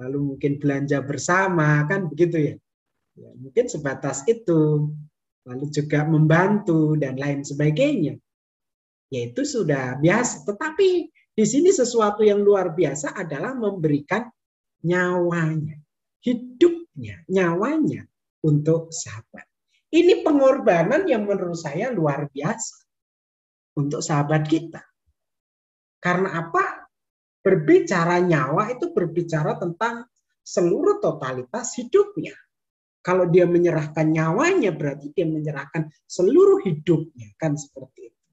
Lalu mungkin belanja bersama kan begitu ya. Ya mungkin sebatas itu. Lalu juga membantu dan lain sebagainya. Yaitu sudah biasa. Tetapi di sini sesuatu yang luar biasa adalah memberikan nyawanya, hidupnya, nyawanya untuk sahabat. Ini pengorbanan yang menurut saya luar biasa untuk sahabat kita. Karena apa? Berbicara nyawa itu berbicara tentang seluruh totalitas hidupnya. Kalau dia menyerahkan nyawanya berarti dia menyerahkan seluruh hidupnya. Kan seperti itu.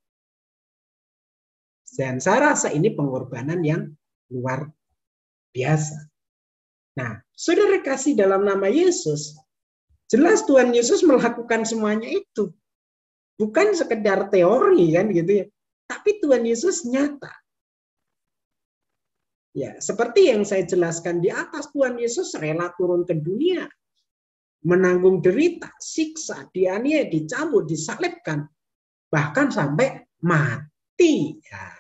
Dan saya rasa ini pengorbanan yang luar biasa. Nah, saudara kasih dalam nama Yesus, jelas Tuhan Yesus melakukan semuanya itu. Bukan sekedar teori kan gitu ya. Tapi Tuhan Yesus nyata. Ya, seperti yang saya jelaskan di atas, Tuhan Yesus rela turun ke dunia. Menanggung derita, siksa, dianiaya, dicambuk, disalibkan, bahkan sampai mati ya.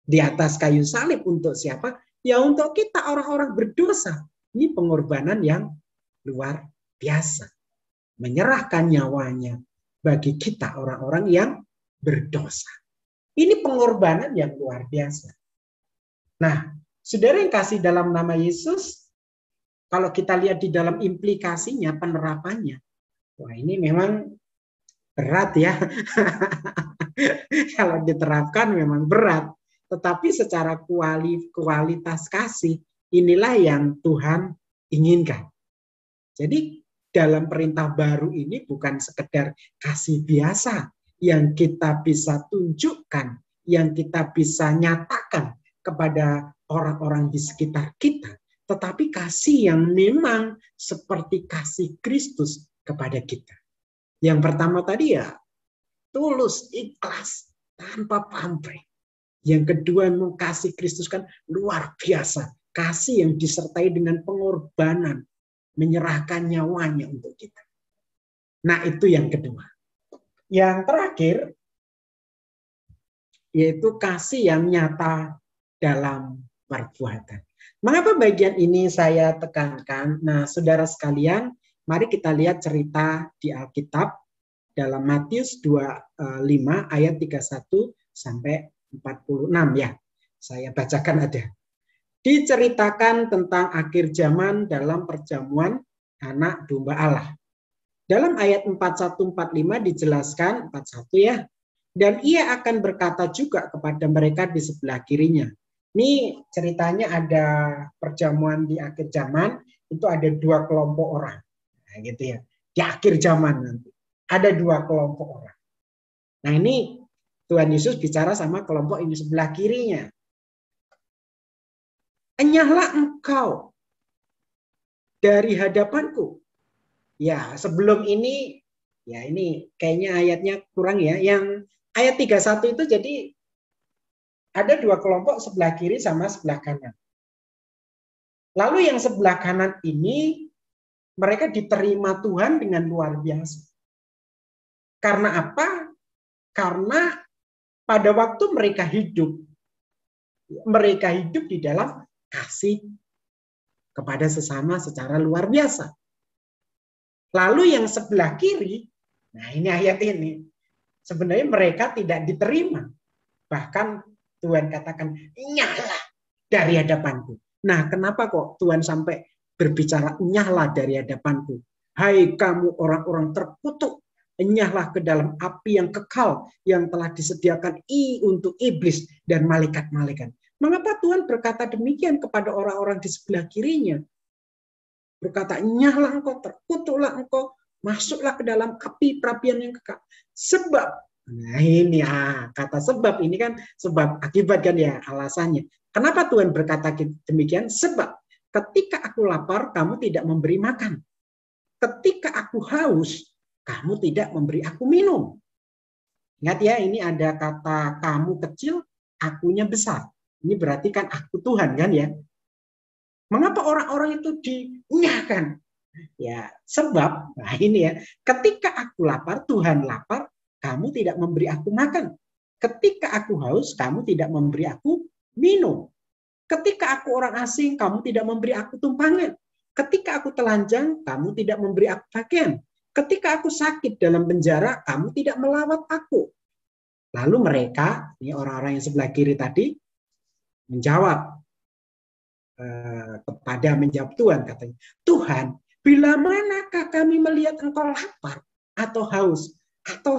Di atas kayu salib untuk siapa? Ya untuk kita orang-orang berdosa. Ini pengorbanan yang luar biasa. Menyerahkan nyawanya bagi kita orang-orang yang berdosa. Ini pengorbanan yang luar biasa. Nah, saudara yang kasih dalam nama Yesus, kalau kita lihat di dalam implikasinya, penerapannya, wah ini memang berat ya. Kalau diterapkan memang berat. Tetapi secara kualitas kasih, inilah yang Tuhan inginkan. Jadi dalam perintah baru ini bukan sekedar kasih biasa yang kita bisa tunjukkan, yang kita bisa nyatakan kepada orang-orang di sekitar kita. Tetapi kasih yang memang seperti kasih Kristus kepada kita. Yang pertama tadi ya, tulus, ikhlas, tanpa pamrih. Yang kedua, kasih Kristus kan luar biasa. Kasih yang disertai dengan pengorbanan. Menyerahkan nyawanya untuk kita. Nah itu yang kedua. Yang terakhir, yaitu kasih yang nyata dalam perbuatan. Mengapa bagian ini saya tekankan? Nah, saudara sekalian, mari kita lihat cerita di Alkitab dalam Matius 25 ayat 31 sampai 46 ya. Saya bacakan ada. Diceritakan tentang akhir zaman dalam perjamuan anak domba Allah. Dalam ayat 41-45 dijelaskan 41 ya. Dan ia akan berkata juga kepada mereka di sebelah kirinya. Ini ceritanya ada perjamuan di akhir zaman, itu ada dua kelompok orang. Nah, gitu ya. Di akhir zaman nanti ada dua kelompok orang. Nah, ini Tuhan Yesus bicara sama kelompok ini sebelah kirinya. Enyahlah engkau dari hadapanku. Ya, sebelum ini, ya ini kayaknya ayatnya kurang ya. Yang ayat 31 itu jadi ada dua kelompok sebelah kiri sama sebelah kanan. Lalu yang sebelah kanan ini, mereka diterima Tuhan dengan luar biasa. Karena apa? Karena pada waktu mereka hidup di dalam kasih kepada sesama secara luar biasa. Lalu yang sebelah kiri, nah ini ayat ini, sebenarnya mereka tidak diterima. Bahkan Tuhan katakan, nyala dari hadapanku. Nah, kenapa kok Tuhan sampai berbicara, nyala dari hadapanku? Hai kamu orang-orang terkutuk, nyahlah ke dalam api yang kekal yang telah disediakan untuk iblis dan malaikat-malaikat. Mengapa Tuhan berkata demikian kepada orang-orang di sebelah kirinya? Berkata, nyahlah engkau, terkutuklah engkau, masuklah ke dalam api perapian yang kekal. Sebab, nah ini kata sebab ini kan sebab akibat kan ya alasannya. Kenapa Tuhan berkata demikian? Sebab ketika aku lapar, kamu tidak memberi makan. Ketika aku haus, kamu tidak memberi aku minum. Ingat ya, ini ada kata kamu kecil, akunya besar. Ini berarti kan aku Tuhan kan ya. Mengapa orang-orang itu dinyahkan? Ya, sebab, nah ini ya, ketika aku lapar, Tuhan lapar, kamu tidak memberi aku makan. Ketika aku haus, kamu tidak memberi aku minum. Ketika aku orang asing, kamu tidak memberi aku tumpangan. Ketika aku telanjang, kamu tidak memberi aku pakaian. Ketika aku sakit dalam penjara, kamu tidak melawat aku. Lalu mereka, ini orang-orang yang sebelah kiri tadi, menjawab menjawab Tuhan, katanya, Tuhan, bila manakah kami melihat engkau lapar atau haus, atau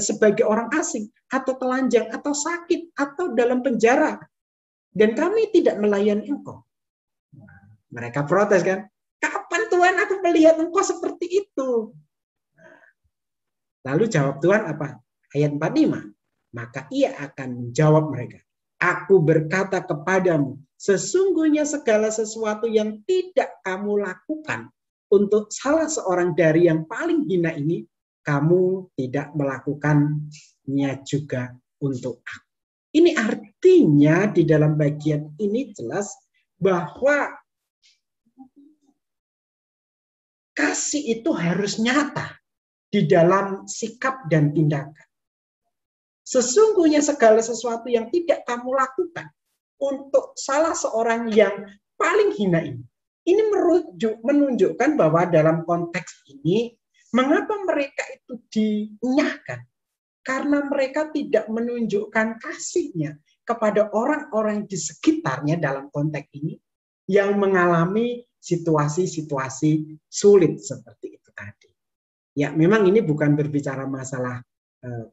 sebagai orang asing, atau telanjang, atau sakit, atau dalam penjara, dan kami tidak melayani engkau. Mereka protes kan, kapan Tuhan aku melihat engkau seperti itu? Lalu jawab Tuhan apa? Ayat 45. Maka ia akan menjawab mereka. Aku berkata kepadamu, sesungguhnya segala sesuatu yang tidak kamu lakukan untuk salah seorang dari yang paling hina ini, kamu tidak melakukannya juga untuk aku. Ini artinya di dalam bagian ini jelas bahwa kasih itu harus nyata di dalam sikap dan tindakan. Sesungguhnya segala sesuatu yang tidak kamu lakukan untuk salah seorang yang paling hina ini. Ini menunjukkan bahwa dalam konteks ini, mengapa mereka itu dinyahkan? Karena mereka tidak menunjukkan kasihnya kepada orang-orang di sekitarnya dalam konteks ini yang mengalami situasi-situasi sulit seperti itu tadi. Ya, memang ini bukan berbicara masalah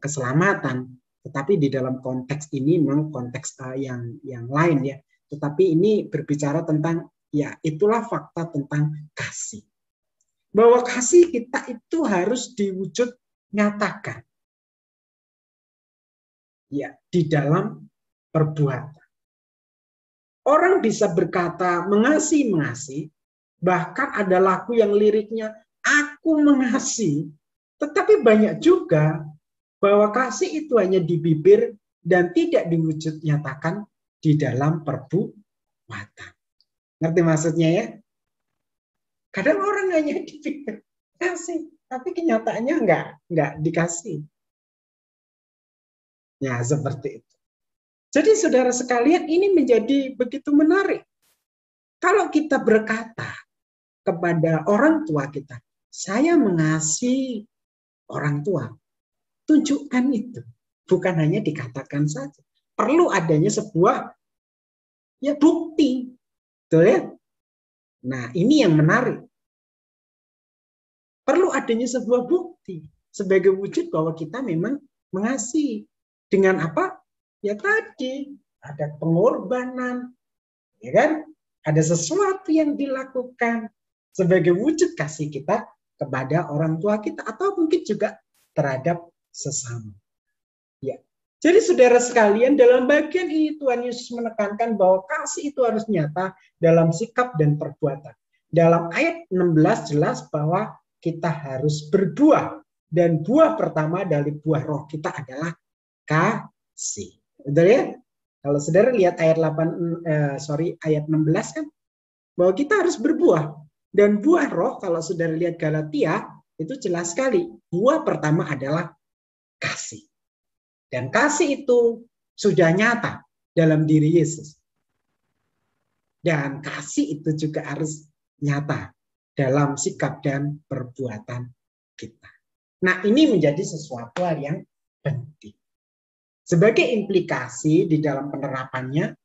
keselamatan, tetapi di dalam konteks ini memang konteks yang lain ya. Tetapi ini berbicara tentang ya itulah fakta tentang kasih. Bahwa kasih kita itu harus diwujud nyatakan. Ya, di dalam perbuatan. Orang bisa berkata mengasihi, bahkan ada lagu yang liriknya aku mengasihi, tetapi banyak juga bahwa kasih itu hanya di bibir dan tidak diwujud nyatakan di dalam perbuatan. Ngerti maksudnya ya? Kadang orang hanya di bibir kasih, tapi kenyataannya enggak dikasih. Ya, seperti itu. Jadi saudara sekalian, ini menjadi begitu menarik. Kalau kita berkata kepada orang tua kita, saya mengasihi orang tua, tunjukkan itu. Bukan hanya dikatakan saja. Perlu adanya sebuah bukti. Betul ya? Nah, ini yang menarik. Perlu adanya sebuah bukti sebagai wujud bahwa kita memang mengasihi. Dengan apa? Ya tadi, ada pengorbanan, ya kan? Ada sesuatu yang dilakukan sebagai wujud kasih kita kepada orang tua kita atau mungkin juga terhadap sesama. Ya. Jadi saudara sekalian, dalam bagian ini Tuhan Yesus menekankan bahwa kasih itu harus nyata dalam sikap dan perbuatan. Dalam ayat 16 jelas bahwa kita harus berbuah, dan buah pertama dari buah roh kita adalah kasih. Betul ya? Kalau saudara lihat ayat ayat 16 kan, bahwa kita harus berbuah. Dan buah roh, kalau saudara lihat Galatia, itu jelas sekali. Buah pertama adalah kasih. Dan kasih itu sudah nyata dalam diri Yesus. Dan kasih itu juga harus nyata dalam sikap dan perbuatan kita. Nah, ini menjadi sesuatu hal yang penting. Sebagai implikasi di dalam penerapannya,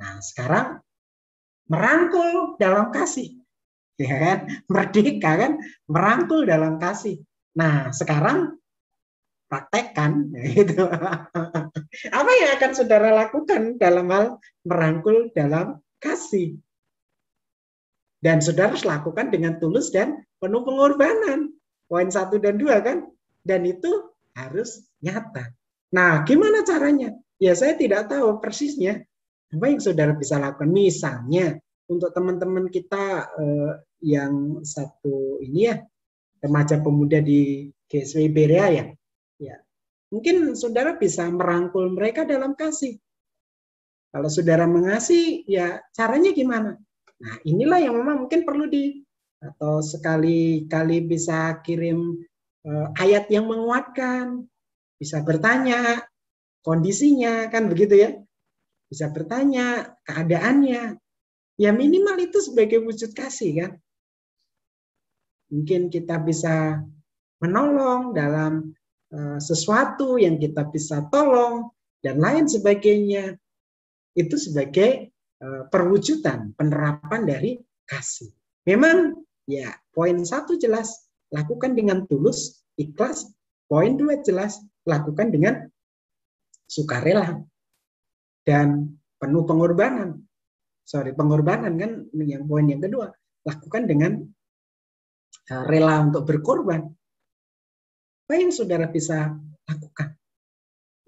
nah sekarang merangkul dalam kasih. Ya kan? Merdeka kan? Merangkul dalam kasih. Nah, sekarang praktekkan. Gitu. Apa yang akan saudara lakukan dalam hal merangkul dalam kasih? Dan saudara harus lakukan dengan tulus dan penuh pengorbanan. Poin 1 dan 2 kan? Dan itu harus nyata. Nah, gimana caranya? Ya saya tidak tahu persisnya. Apa yang saudara bisa lakukan? Misalnya, untuk teman-teman kita yang satu ini ya, remaja pemuda di GSW Berea ya. Ya. Mungkin saudara bisa merangkul mereka dalam kasih. Kalau saudara mengasihi, ya caranya gimana? Nah, inilah yang memang mungkin perlu atau sekali-kali bisa kirim ayat yang menguatkan, bisa bertanya kondisinya, kan begitu ya? Bisa bertanya keadaannya. Ya minimal itu sebagai wujud kasih kan. Mungkin kita bisa menolong dalam sesuatu yang kita bisa tolong dan lain sebagainya. Itu sebagai perwujudan penerapan dari kasih. Memang ya poin 1 jelas, lakukan dengan tulus, ikhlas. Poin 2 jelas, lakukan dengan sukarela dan penuh pengorbanan. Pengorbanan kan yang poin yang kedua, lakukan dengan rela untuk berkorban. Apa yang saudara bisa lakukan?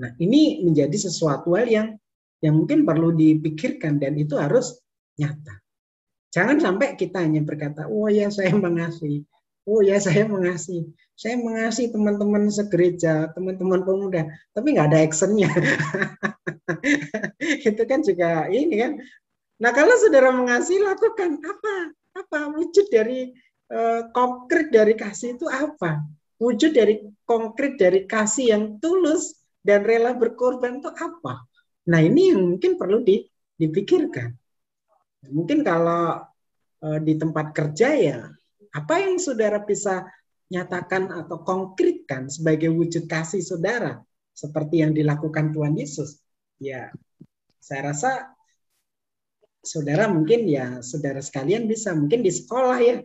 Nah, ini menjadi sesuatu hal yang mungkin perlu dipikirkan dan itu harus nyata. Jangan sampai kita hanya berkata, oh ya saya mengasihi, oh ya saya mengasihi, saya mengasihi teman-teman segereja, teman-teman pemuda, tapi nggak ada actionnya. Itu kan juga ini kan. Nah kalau saudara mengasihi, lakukan apa wujud dari konkret dari kasih itu apa? Wujud dari konkret dari kasih yang tulus dan rela berkorban itu apa? Nah ini yang mungkin perlu dipikirkan. Mungkin kalau di tempat kerja ya, apa yang saudara bisa nyatakan atau konkretkan sebagai wujud kasih saudara, seperti yang dilakukan Tuhan Yesus. Ya, saya rasa saudara mungkin ya, saudara sekalian bisa, mungkin di sekolah ya,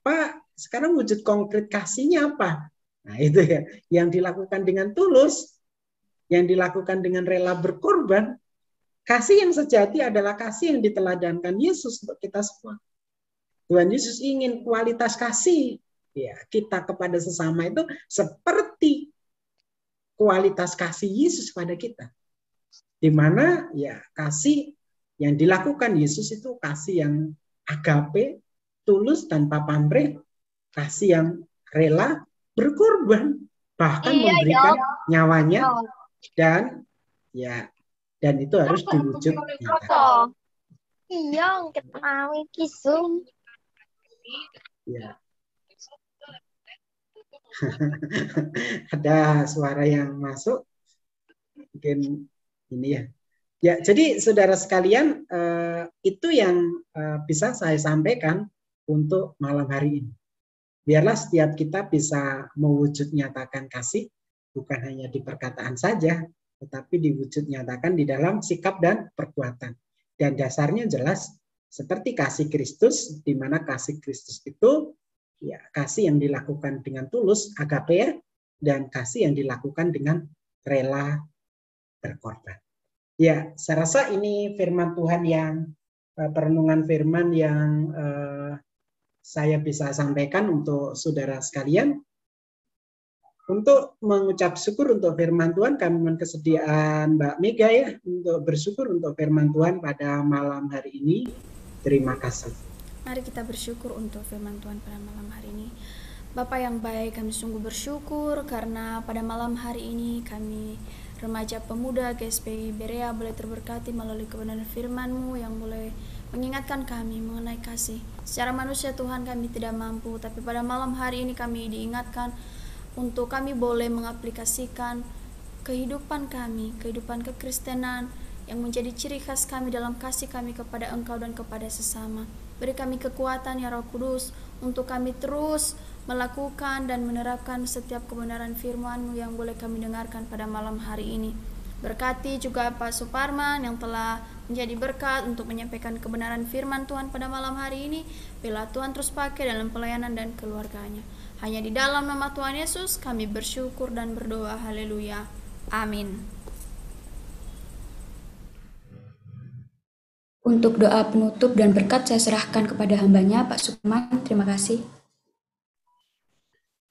Pak, sekarang wujud konkret kasihnya apa? Nah itu ya, yang dilakukan dengan tulus, yang dilakukan dengan rela berkorban. Kasih yang sejati adalah kasih yang diteladankan Yesus untuk kita semua. Tuhan Yesus ingin kualitas kasih ya kita kepada sesama itu seperti kualitas kasih Yesus pada kita. Di mana ya kasih yang dilakukan Yesus itu kasih yang agape, tulus tanpa pamrih, kasih yang rela berkorban, bahkan memberikan nyawanya dan itu harus diwujud nyata. Iya, kita mau kisum. Ya. Ada suara yang masuk, mungkin ini ya. Ya, jadi saudara sekalian, itu yang bisa saya sampaikan untuk malam hari ini. Biarlah setiap kita bisa mewujud nyatakan kasih, bukan hanya di perkataan saja, tetapi diwujud nyatakan di dalam sikap dan perbuatan. Dan dasarnya jelas, seperti kasih Kristus, di mana kasih Kristus itu ya kasih yang dilakukan dengan tulus, agape, dan kasih yang dilakukan dengan rela berkorban. Ya, saya rasa ini firman Tuhan yang perenungan firman yang saya bisa sampaikan untuk saudara sekalian. Untuk mengucap syukur untuk firman Tuhan, kami mohon kesediaan Mbak Mega ya untuk bersyukur untuk firman Tuhan pada malam hari ini. Terima kasih. Mari kita bersyukur untuk firman Tuhan pada malam hari ini. Bapa yang baik, kami sungguh bersyukur karena pada malam hari ini kami remaja pemuda GSPI Berea boleh terberkati melalui kebenaran firman-Mu yang boleh mengingatkan kami mengenai kasih. Secara manusia Tuhan kami tidak mampu, tapi pada malam hari ini kami diingatkan untuk kami boleh mengaplikasikan kehidupan kami, kehidupan kekristenan yang menjadi ciri khas kami dalam kasih kami kepada Engkau dan kepada sesama. Beri kami kekuatan ya Roh Kudus untuk kami terus melakukan dan menerapkan setiap kebenaran firman-Mu yang boleh kami dengarkan pada malam hari ini. Berkati juga Pak Suparman yang telah menjadi berkat untuk menyampaikan kebenaran firman Tuhan pada malam hari ini. Bila Tuhan terus pakai dalam pelayanan dan keluarganya. Hanya di dalam nama Tuhan Yesus kami bersyukur dan berdoa. Haleluya. Amin. Untuk doa penutup dan berkat saya serahkan kepada hambanya Pak Suparman. Terima kasih.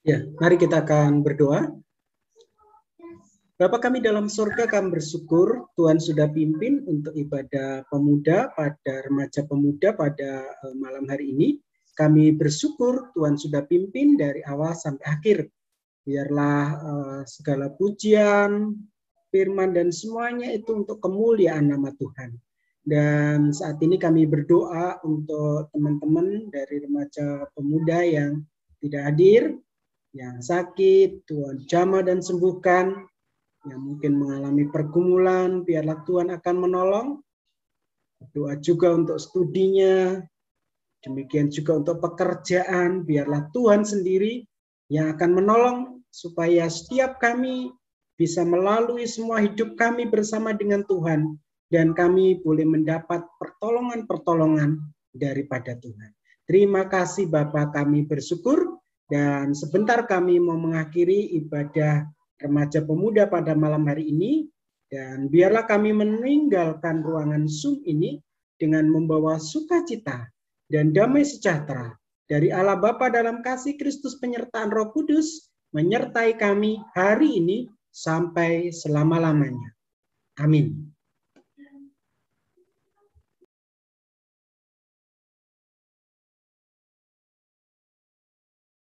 Ya, mari kita akan berdoa. Bapa kami dalam surga, kami bersyukur Tuhan sudah pimpin untuk ibadah pemuda pada remaja pemuda pada malam hari ini. Kami bersyukur Tuhan sudah pimpin dari awal sampai akhir. Biarlah segala pujian, firman dan semuanya itu untuk kemuliaan nama Tuhan. Dan saat ini kami berdoa untuk teman-teman dari remaja pemuda yang tidak hadir, yang sakit, Tuhan jamah dan sembuhkan, yang mungkin mengalami pergumulan, biarlah Tuhan akan menolong. Doa juga untuk studinya, demikian juga untuk pekerjaan, biarlah Tuhan sendiri yang akan menolong supaya setiap kami bisa melalui semua hidup kami bersama dengan Tuhan dan kami boleh mendapat pertolongan-pertolongan daripada Tuhan. Terima kasih Bapa, kami bersyukur. Dan sebentar kami mau mengakhiri ibadah remaja pemuda pada malam hari ini. Dan biarlah kami meninggalkan ruangan Zoom ini dengan membawa sukacita dan damai sejahtera dari Allah Bapa dalam kasih Kristus penyertaan Roh Kudus menyertai kami hari ini sampai selama-lamanya. Amin.